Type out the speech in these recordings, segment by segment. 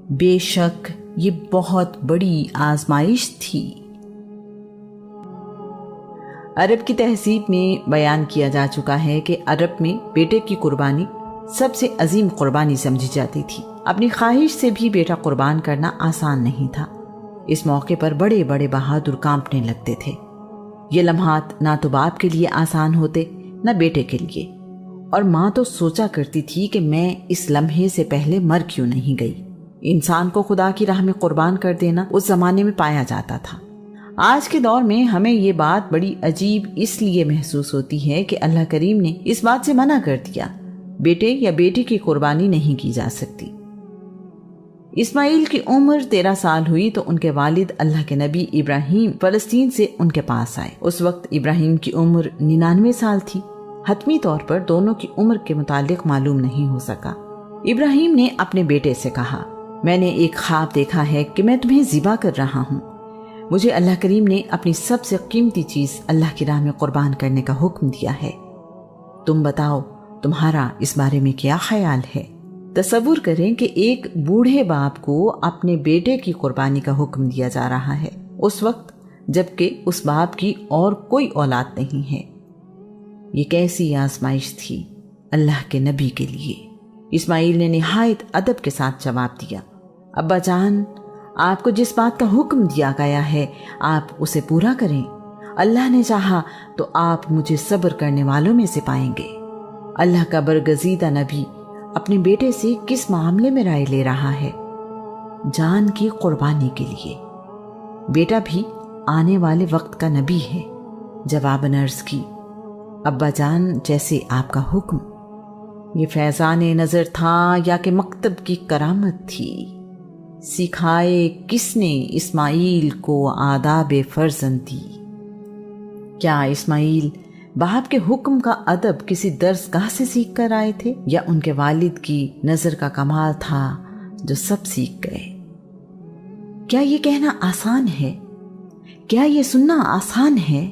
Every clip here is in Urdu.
بے شک یہ بہت بڑی آزمائش تھی۔ عرب کی تہذیب میں بیان کیا جا چکا ہے کہ عرب میں بیٹے کی قربانی سب سے عظیم قربانی سمجھی جاتی تھی۔ اپنی خواہش سے بھی بیٹا قربان کرنا آسان نہیں تھا۔ اس موقع پر بڑے بڑے بہادر کانپنے لگتے تھے۔ یہ لمحات نہ تو باپ کے لیے آسان ہوتے نہ بیٹے کے لیے، اور ماں تو سوچا کرتی تھی کہ میں اس لمحے سے پہلے مر کیوں نہیں گئی۔ انسان کو خدا کی راہ میں قربان کر دینا اس زمانے میں پایا جاتا تھا۔ آج کے دور میں ہمیں یہ بات بڑی عجیب اس لیے محسوس ہوتی ہے کہ اللہ کریم نے اس بات سے منع کر دیا، بیٹے یا بیٹی کی قربانی نہیں کی جا سکتی۔ اسماعیل کی عمر 13 سال ہوئی تو ان کے والد اللہ کے نبی ابراہیم فلسطین سے ان کے پاس آئے۔ اس وقت ابراہیم کی عمر 99 سال تھی۔ حتمی طور پر دونوں کی عمر کے متعلق معلوم نہیں ہو سکا۔ ابراہیم نے اپنے بیٹے سے کہا، میں نے ایک خواب دیکھا ہے کہ میں تمہیں ذبح کر رہا ہوں۔ مجھے اللہ کریم نے اپنی سب سے قیمتی چیز اللہ کی راہ میں قربان کرنے کا حکم دیا ہے۔ تم بتاؤ تمہارا اس بارے میں کیا خیال ہے؟ تصور کریں کہ ایک بوڑھے باپ کو اپنے بیٹے کی قربانی کا حکم دیا جا رہا ہے، اس وقت جبکہ اس باپ کی اور کوئی اولاد نہیں ہے۔ یہ کیسی آزمائش تھی اللہ کے نبی کے لیے۔ اسماعیل نے نہایت ادب کے ساتھ جواب دیا، ابا جان، آپ کو جس بات کا حکم دیا گیا ہے آپ اسے پورا کریں۔ اللہ نے چاہا تو آپ مجھے صبر کرنے والوں میں سے پائیں گے۔ اللہ کا برگزیدہ نبی اپنے بیٹے سے کس معاملے میں رائے لے رہا ہے؟ جان کی قربانی کے لیے۔ بیٹا بھی آنے والے وقت کا نبی ہے۔ جواباً عرض کی، ابا جان، جیسے آپ کا حکم۔ یہ فیضان نظر تھا یا کہ مکتب کی کرامت تھی؟ سکھائے کس نے اسماعیل کو آداب فرزندی؟ کیا اسماعیل باپ کے حکم کا ادب کسی درس گاہ سے سیکھ کر آئے تھے، یا ان کے والد کی نظر کا کمال تھا جو سب سیکھ گئے؟ کیا یہ کہنا آسان ہے؟ کیا یہ سننا آسان ہے؟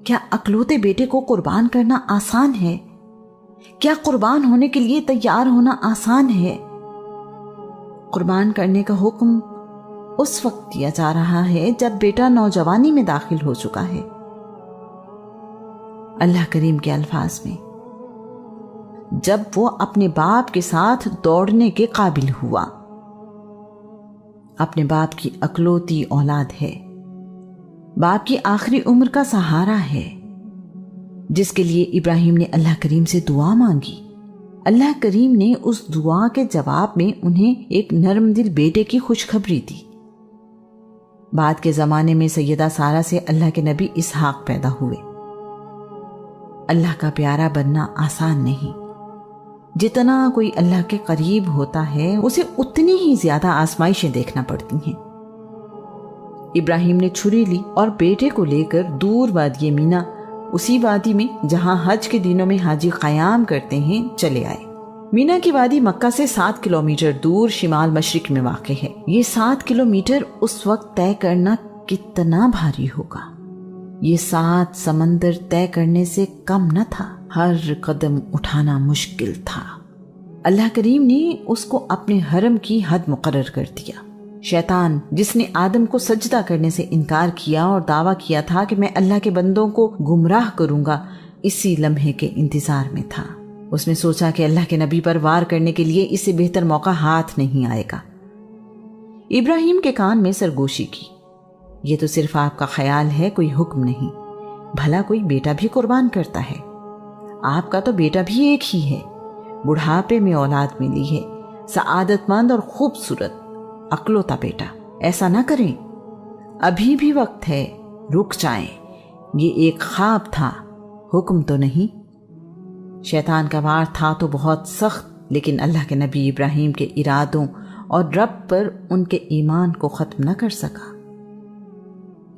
کیا اکلوتے بیٹے کو قربان کرنا آسان ہے؟ کیا قربان ہونے کے لیے تیار ہونا آسان ہے؟ قربان کرنے کا حکم اس وقت دیا جا رہا ہے جب بیٹا نوجوانی میں داخل ہو چکا ہے۔ اللہ کریم کے الفاظ میں، جب وہ اپنے باپ کے ساتھ دوڑنے کے قابل ہوا۔ اپنے باپ کی اکلوتی اولاد ہے، باپ کی آخری عمر کا سہارا ہے، جس کے لیے ابراہیم نے اللہ کریم سے دعا مانگی۔ اللہ کریم نے اس دعا کے جواب میں انہیں ایک نرم دل بیٹے کی خوشخبری دی۔ بعد کے زمانے میں سیدہ سارہ سے اللہ کے نبی اسحاق پیدا ہوئے۔ اللہ کا پیارا بننا آسان نہیں۔ جتنا کوئی اللہ کے قریب ہوتا ہے اسے اتنی ہی زیادہ آزمائشیں دیکھنا پڑتی ہیں۔ ابراہیم نے چھری لی اور بیٹے کو لے کر دور وادی مینا، اسی وادی میں جہاں حج کے دنوں میں حاجی قیام کرتے ہیں، چلے آئے۔ مینا کی وادی مکہ سے 7 کلومیٹر دور شمال مشرق میں واقع ہے۔ یہ 7 کلومیٹر اس وقت طے کرنا کتنا بھاری ہوگا؟ یہ 7 سمندر طے کرنے سے کم نہ تھا۔ ہر قدم اٹھانا مشکل تھا۔ اللہ کریم نے اس کو اپنے حرم کی حد مقرر کر دیا۔ شیطان، جس نے آدم کو سجدہ کرنے سے انکار کیا اور دعویٰ کیا تھا کہ میں اللہ کے بندوں کو گمراہ کروں گا، اسی لمحے کے انتظار میں تھا۔ اس نے سوچا کہ اللہ کے نبی پر وار کرنے کے لیے اس سے بہتر موقع ہاتھ نہیں آئے گا۔ ابراہیم کے کان میں سرگوشی کی، یہ تو صرف آپ کا خیال ہے، کوئی حکم نہیں۔ بھلا کوئی بیٹا بھی قربان کرتا ہے؟ آپ کا تو بیٹا بھی ایک ہی ہے، بڑھاپے میں اولاد ملی ہے، سعادت مند اور خوبصورت اکلوتا بیٹا۔ ایسا نہ کریں، ابھی بھی وقت ہے، رک جائیں۔ یہ ایک خواب تھا، حکم تو نہیں۔ شیطان کا وار تھا تو بہت سخت، لیکن اللہ کے نبی ابراہیم کے ارادوں اور رب پر ان کے ایمان کو ختم نہ کر سکا۔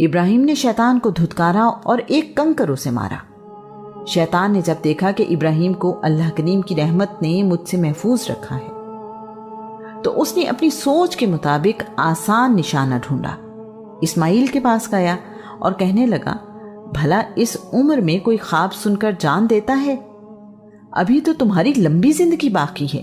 ابراہیم نے شیطان کو دھتکارا اور ایک کنکر اسے مارا۔ شیطان نے جب دیکھا کہ ابراہیم کو اللہ کریم کی رحمت نے مجھ سے محفوظ رکھا ہے تو اس نے اپنی سوچ کے مطابق آسان نشانہ ڈھونڈا۔ اسماعیل کے پاس گیا اور کہنے لگا، بھلا اس عمر میں کوئی خواب سن کر جان دیتا ہے؟ ابھی تو تمہاری لمبی زندگی باقی ہے۔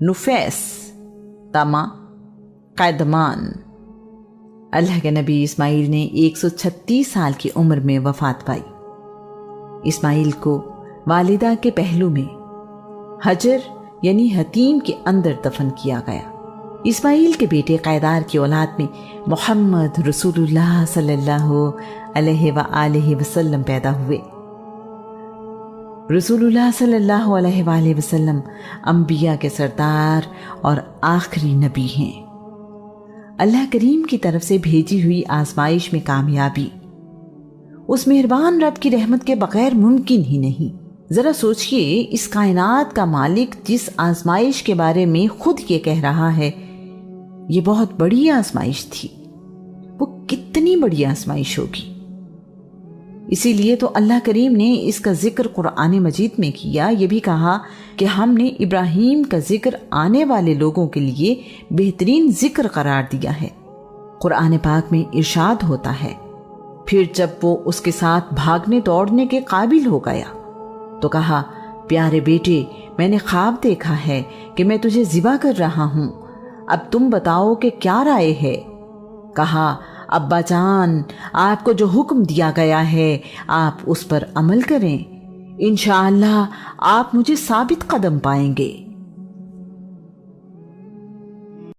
نفیس، تما، قیدمان۔ اللہ کے نبی اسماعیل نے 136 سال کی عمر میں وفات پائی۔ اسماعیل کو والدہ کے پہلو میں حجر یعنی حتیم کے اندر دفن کیا گیا۔ اسماعیل کے بیٹے قیدار کی اولاد میں محمد رسول اللہ صلی اللہ علیہ وآلہ وسلم پیدا ہوئے۔ رسول اللہ صلی اللہ علیہ وآلہ وسلم انبیاء کے سردار اور آخری نبی ہیں۔ اللہ کریم کی طرف سے بھیجی ہوئی آزمائش میں کامیابی اس مہربان رب کی رحمت کے بغیر ممکن ہی نہیں۔ ذرا سوچئے، اس کائنات کا مالک جس آزمائش کے بارے میں خود یہ کہہ رہا ہے، یہ بہت بڑی آزمائش تھی، وہ کتنی بڑی آزمائش ہوگی۔ اسی لیے تو اللہ کریم نے اس کا ذکر قرآن مجید میں کیا، یہ بھی کہا کہ ہم نے ابراہیم کا ذکر آنے والے لوگوں کے لیے بہترین ذکر قرار دیا ہے۔ قرآن پاک میں ارشاد ہوتا ہے، پھر جب وہ اس کے ساتھ بھاگنے دوڑنے کے قابل ہو گیا تو کہا، پیارے بیٹے، میں نے خواب دیکھا ہے کہ میں تجھے ذبح کر رہا ہوں، اب تم بتاؤ کہ کیا رائے ہے؟ کہا، ابا جان، آپ کو جو حکم دیا گیا ہے آپ اس پر عمل کریں، انشاءاللہ آپ مجھے ثابت قدم پائیں گے۔